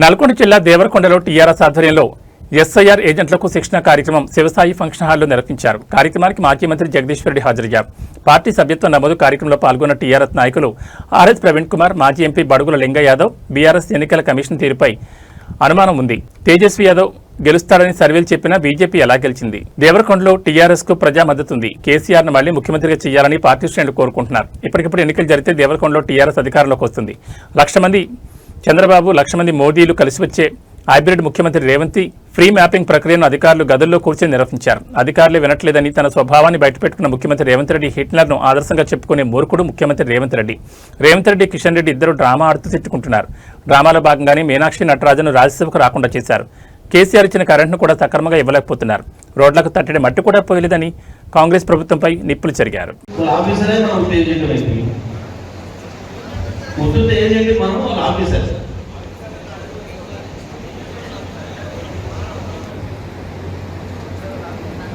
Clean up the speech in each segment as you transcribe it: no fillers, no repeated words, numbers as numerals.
నల్గొండ జిల్లా దేవరకొండలో టీఆర్ఎస్ ఆధ్వర్యంలో ఎస్ఐఆర్ ఏజెంట్లకు శిక్షణ కార్యక్రమం శివసాయి ఫంక్షన్ హాల్లో నిర్వహించారు. కార్యక్రమానికి మాజీ మంత్రి జగదీశ్వర్ రెడ్డి హాజరయ్యారు. పార్టీ సభ్యత్వ నమోదు కార్యక్రమంలో పాల్గొన్న టీఆర్ఎస్ నాయకులు ఆర్ఎస్ ప్రవీణ్ కుమార్, మాజీ ఎంపీ బడుగుల లింగ యాదవ్ బీఆర్ఎస్ ఎన్నికల కమిషన్ తీరుపై అనుమానం ఉంది, తేజస్వి యాదవ్ గెలుస్తాడని సర్వేలు చెప్పినా బీజేపీ ఎలా గెలిచింది, దేవరకొండలో టీఆర్ఎస్ కు ప్రజా మద్దతుంది, కేసీఆర్ ను మళ్లీ ముఖ్యమంత్రిగా చేయాలని పార్టీ శ్రేణులు కోరుకుంటున్నారు. ఇప్పటికిప్పుడు ఎన్నికలు జరిగితే దేవరకొండలో టీఆర్ఎస్ అధికారంలోకి వస్తుంది. 1,00,000 మంది చంద్రబాబు, 1,00,000 మంది మోదీలు కలిసి వచ్చే హైబ్రిడ్ ముఖ్యమంత్రి రేవంత్ ఫ్రీ మ్యాపింగ్ ప్రక్రియను అధికారులు గదుల్లో కూర్చొని నిర్వహించారు. అధికారులు వినట్లేదని తన స్వభావాన్ని బయటపెట్టుకున్న ముఖ్యమంత్రి రేవంత్ రెడ్డి హిట్లర్ను ఆదర్శంగా చెప్పుకునే మూర్ఖుడు ముఖ్యమంత్రి రేవంత్ రెడ్డి, కిషన్ రెడ్డి ఇద్దరు డ్రామా ఆడుతూ తిట్టుకుంటున్నారు. డ్రామాలో భాగంగానే మీనాక్షి నటరాజను రాజ్యసభకు రాకుండా చేశారు. కేసీఆర్ ఇచ్చిన కరెంట్ను కూడా సక్రమంగా ఇవ్వలేకపోతున్నారు. రోడ్లకు తట్టడి మట్టి కూడా పోయలేదని కాంగ్రెస్ ప్రభుత్వంపై నిప్పులు చెరిగారు.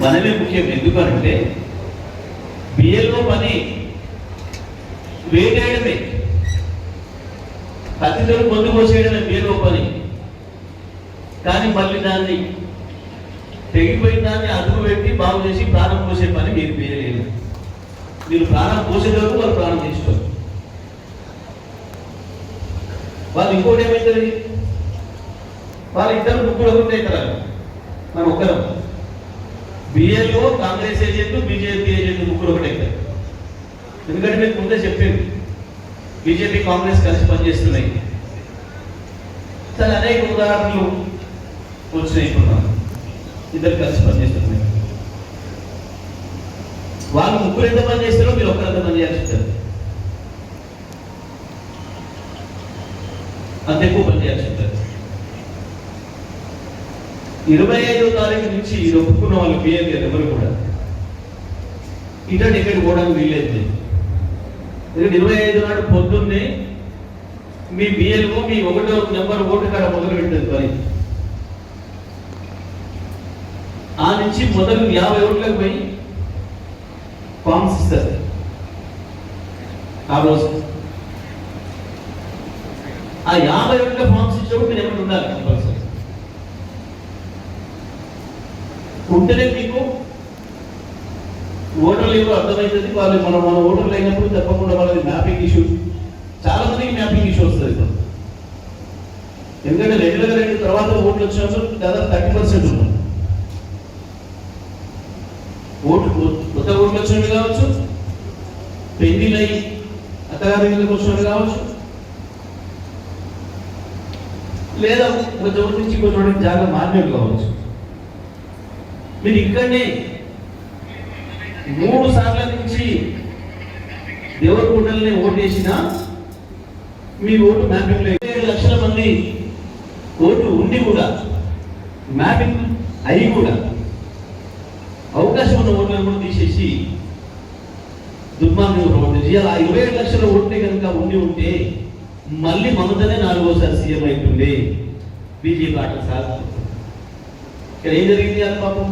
మనమే ముఖ్యం. ఎందుకంటే బిఎల్ఓ పని వేటేయడమే, కత్తితో మందు పోసేయడమే బిఎల్ఓ పని. కానీ మళ్ళీ దాన్ని తెగిపోయిన దాన్ని అదుపు పెట్టి బాగు చేసి ప్రాణం పోసే పని మీరు చేయలేదు. మీరు ప్రాణం పోసేటప్పుడు వాళ్ళు ప్రాణం తీసుకోరు. వాళ్ళు ఇంకోటి ఏమవుతుంది, వాళ్ళు ఇద్దరు ముగ్గురు ఒకటి అవుతారు, మనం ఒక్కరం. BLO Congress agent, BJP agent ముగ్గురు ఒకటే. ఎందుకంటే మీకు ముందే చెప్పాను, బీజేపీ కాంగ్రెస్ కలిసి పనిచేస్తున్నాయి. సరే, అనేక ఉదాహరణలు వచ్చినాయి. ఇద్దరు కలిసి పనిచేస్తున్నాయి. వాళ్ళు ముగ్గురు ఎంత పని చేస్తారో మీరు ఒక్కరంత పని చేయాల్సి ఉంటుంది. అంత ఎక్కువ పని చేయాల్సి ఉంటుంది. 25వ తారీఖు నుంచి ఒప్పుకున్న వాళ్ళు బిఎల్ఏ ఎవరు కూడా ఇటండి ఎక్కడికి పోవడానికి వీల్లేదు. ఎందుకంటే 25 నాడు పొద్దున్నే మీ బిఎల్ఓ మీ 1వ నెంబర్ ఓటు కాడ మొదలు పెట్టేది పని. ఆ నుంచి మొదలు 50 ఓట్లకు పోయి ఫామ్స్ ఇస్తారు. ఆ రోజు ఆ 50 ఓట్ల ఫామ్స్ ఇచ్చినప్పుడు మీరు ఎవరు ఉండాలి కంపల్సరీ. ఉంటేనే మీకు ఓటర్లు ఏమో అర్థమవుతుంది. వాళ్ళు మన ఓటర్లు అయినప్పుడు తప్పకుండా వాళ్ళది మ్యాపింగ్ ఇష్యూ, చాలా మందికి మ్యాపింగ్ ఇష్యూ వస్తుంది ఇప్పుడు. ఎందుకంటే 2 తర్వాత ఓట్లు వచ్చినప్పుడు దాదాపు 30% ఉన్నాం. కొత్త ఓట్లు వచ్చినట్టు కావచ్చు, పెళ్లిలై అత్తగారికి వచ్చినట్టు కావచ్చు, లేదా ఒక చోటు నుంచి ఇంకో చోటుకి జాగా మారినట్టు కావచ్చు. మీరు ఇక్కడనే 3 సార్ల నుంచి దేవరకొండల్ని ఓటేసినా మీ ఓటు మ్యాపింగ్ లో 7 లక్షల మంది ఓటు ఉండి కూడా మ్యాపింగ్ అయి కూడా అవకాశం ఉన్న ఓట్లను కూడా తీసేసి దుర్మార్గం ఓటు చేయాలి. 27 లక్షల ఓట్లే కనుక ఉంటే మళ్ళీ మమతనే 4వసారి సీఎం అవుతుంది. బీజేపీ ఆట సార్ ఇక్కడ ఏం జరిగింది అని పాపం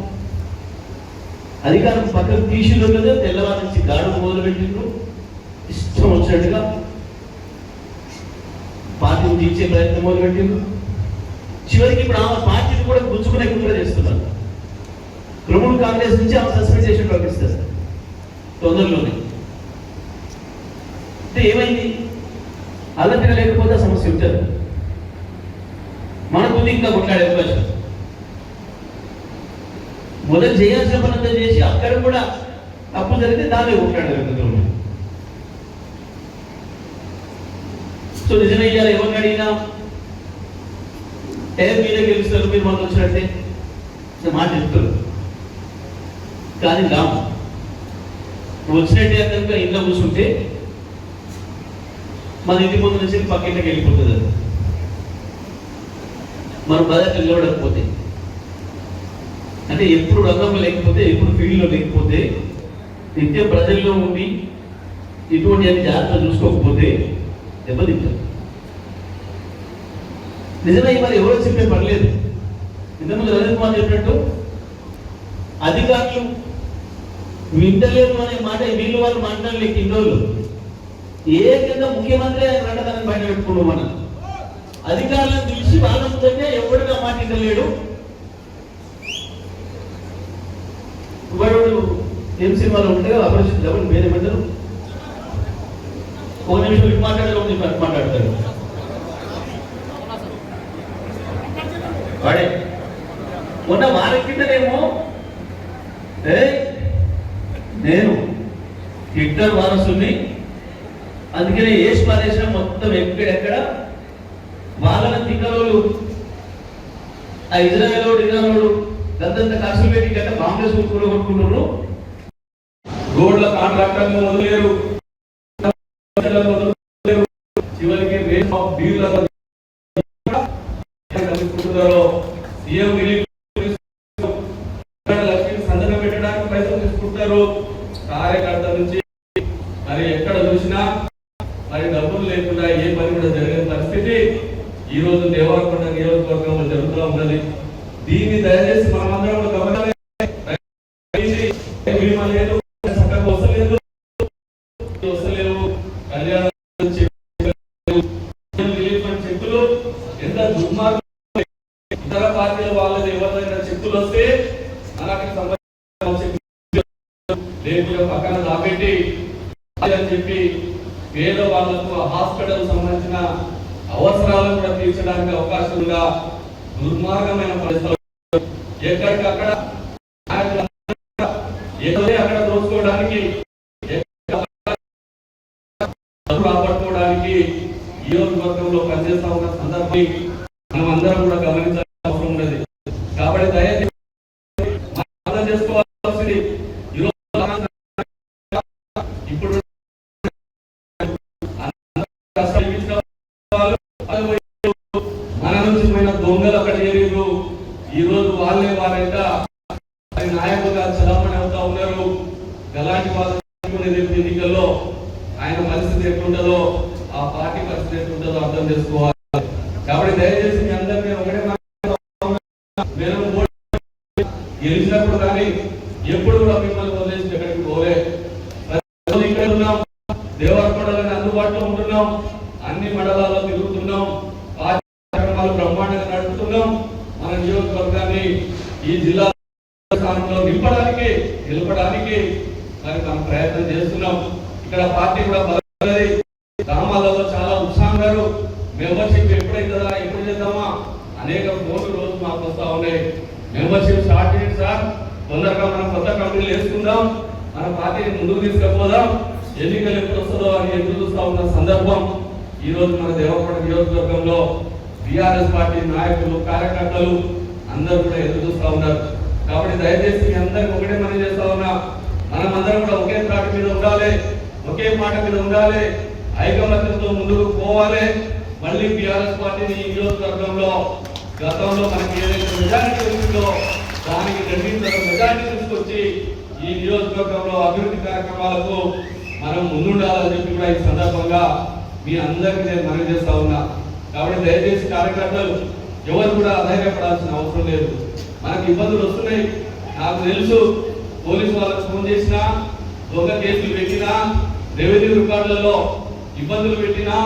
అధికారం పక్కకు తీసిందో కదా, తెల్లవారి నుంచి గాడు మొదలుపెట్టిండ్రు. ఇష్టం వచ్చినట్టుగా పార్టీని తీర్చే ప్రయత్నం మొదలుపెట్టిండ్రు. చివరికి ఇప్పుడు ఆమె పార్టీని కూడా గుంజుకునే కుట్ర చేస్తున్నారు. తృణమూల్ కాంగ్రెస్ నుంచి ఆమె సస్పెండ్ చేసి ప్రకటిస్తారు తొందరలోనే. అంటే ఏమైంది, అలర్ట్గా లేకపోతే సమస్య ఉంటుంది. మనకు ఇంకా కొట్లాడే అవకాశం. మొదలు చేయాల్సిన పనంతా చేసి అక్కడ కూడా తప్పు జరిగితే దాన్ని కొట్లాడారు. సో నిజమయ్యారు. ఎవరిని అడిగినా టైర్ మీదే గెలుస్తారు, మీరు మనకు వచ్చినట్టే మాట చెప్తారు. కానీ రాము వచ్చినట్టే కనుక ఇంట్లో కూర్చుంటే మన ఇంటి ముందు నుంచి పక్కింటికి వెళ్ళిపోతుంది. అది మన బజార్కి నిలబడకపోతే, అంటే ఎప్పుడు రంగంలో లేకపోతే, ఎప్పుడు ఫీల్డ్లో లేకపోతే, నిత్యం ప్రజల్లో ఉండి ఇటువంటి అన్ని జాగ్రత్తలు చూసుకోకపోతే దెబ్బతింటారు. నిజమే, మరి ఎవరో చెప్పే పర్లేదు. ఇంతకుముందు రవీంద్ర కుమార్ చెప్పినట్టు అధికారులు వింటలేరు అనే మాట వీళ్ళు వాళ్ళు మాట్లాడలేక ఇన్ని రోజులు ఏ కింద ముఖ్యమంత్రి ఆయన రండదాన్ని బయట పెట్టుకున్నాం. మనం అధికారులను పిలిచి వాళ్ళ ముందంటే ఎవరిగా మాట్లాడలేడు. వాడు ఏం సినిమాలో ఉంటే అపరిచిత డబ్బులు వేరే పెట్టరు. ఒక నిమిషం ఇటు మాట్లాడతాడు వాడే. మొన్న వారి కిందనేమో నేను హిట్లర్ వారసుని, అందుకనే ఏసు పారేసిన మొత్తం ఎక్కడెక్కడ వాళ్ళని తిక్కలోళ్ళు ఆ ఇజ్రాయెల్ ఇరానోడు గంతంత ఖర్చులు పెట్టి గట్ట కాంగ్రెస్ కొట్టుకుంటున్నారు. రోడ్ల కాంట్రాక్టర్లు మొదలేరు, చివరికి సీఎం సంతకం పెట్టడానికి పైసలు తీసుకుంటారు. కార్యకర్త నుంచి మరి ఎక్కడ చూసినా మరి డబ్బులు లేకుండా ఏ పని కూడా జరిగే పరిస్థితి ఈ రోజు దేవరకొండ నియోజకవర్గంలో జరుగుతూ ఉన్నది. దీన్ని దయచేసి మనమందరం గమనించాలి. వస్తలేవు కళ్యాణ చెక్కులు ఎంత దుర్మార్గం. ఇతర పార్టీల వాళ్ళది ఎవరైనా చెక్కులు వస్తే పక్కన దాపెట్టి అని చెప్పి పేద వాళ్లకు హాస్పిటల్ సంబంధించిన అవసరాలను కూడా తీర్చడానికి అవకాశం ఉందా? దుర్మార్గమైన పరిస్థితులు ఎక్కడికక్కడ అక్కడ దోచుకోవడానికి రాబట్టుకోవడానికి ఈ నియోజకవర్గంలో పనిచేస్తా ఉన్న సందర్భాన్ని మనం అందరం కూడా గమనించాల్సిన అవసరం ఉన్నది. కాబట్టి దయచేసి అర్థం చేసుకోవాల్సింది ఇప్పుడు మన నుంచి పోయిన దొంగలు అక్కడ చేరిరు. ఈ రోజు వాళ్ళంట నాయకులుగా చలామణి అవుతా ఉన్నారు. ఎలాంటి వాళ్ళు ఎన్నికల్లో ఆయన పరిస్థితి ఎట్లుంటుందో ఆ పార్టీ పరిస్థితి ఎట్లుంటుందో అర్థం చేసుకోవాలి. కాబట్టి దయచేసి మీ అందరికీ ఒకటే గెలిచినప్పుడు కానీ ఎప్పుడు కూడా మిమ్మల్ని వదిలేసి ఎక్కడికి పోలే. ఇక్కడ ఉన్నాం, దేవరకొండలోని అందుబాటులో ఉంటున్నాం, అన్ని మండలాల్లో తిరుగుతున్నాం, కార్యక్రమాలు బ్రహ్మాండంగా నడుపుతున్నాం. మన నియోజకవర్గాన్ని ఈ జిల్లా స్థానంలో నిలపడానికి మరి మనం ప్రయత్నం చేస్తున్నాం. ఇక్కడ పార్టీ కూడా బలపడది. గ్రామాలలో చాలా ఉత్సాహంగా మెంబర్షిప్ ఎప్పుడైతుందా ఎప్పుడు చేద్దామా అనేక ఫోన్లు రోజు మాకు వస్తా ఉన్నాయి. మెంబర్షిప్ స్టార్ట్ చేయండి సార్, తొందరగా మనం కొత్త కంపెనీలు వేసుకుందాం, మన పార్టీని ముందుకు తీసుకుపోదాం, ఎన్నికలు ఎప్పుడు వస్తుందో అని ఎదురు చూస్తా ఉన్న సందర్భం ఈ రోజు మన దేవరకొండ నియోజకవర్గంలో టిఆర్ఎస్ పార్టీ నాయకులు కార్యకర్తలు అందరూ కూడా ఎదురు చూస్తా ఉన్నారు. కాబట్టి దయచేసి మీ అందరికి ఒకటే మనం చేస్తా ఉన్నా, మనం అందరం కూడా ఒకే త్రాటి మీద ఉండాలి, ఒకే మాట మీద ఉండాలి, ఐకమత్యంతో ముందుకు పోవాలి. మళ్ళీ టిఆర్ఎస్ పార్టీని ఈ నియోజకవర్గంలో గతంలో మనకి ఏదైతే మెజారిటీ ఉందో దానికి రెండింతల మెజారిటీ తీసుకొచ్చి ఈ నియోజకవర్గంలో అభివృద్ధి కార్యక్రమాలకు మనం ముందుండాలని చెప్పి కూడా ఈ సందర్భంగా మీ అందరికీ నేను మనవి చేస్తా ఉన్నా. కాబట్టి దయచేసి కార్యకర్తలు ఎవరు కూడా అధైర్యపడాల్సిన అవసరం లేదు. మనకు ఇబ్బందులు వస్తున్నాయి, నాకు తెలుసు. పోలీసు వాళ్ళకు ఫోన్ చేసినా, దొంగ కేసులు పెట్టినా, రెవెన్యూ రికార్డులలో ఇబ్బందులు పెట్టినా,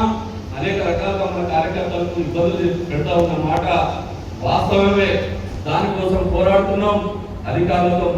అనేక రకాలుగా మన కార్యకర్తలకు ఇబ్బందులు పెడతా ఉన్న మాట వాస్తవమే. దానికోసం పోరాడుతున్నాం. అధికారులతో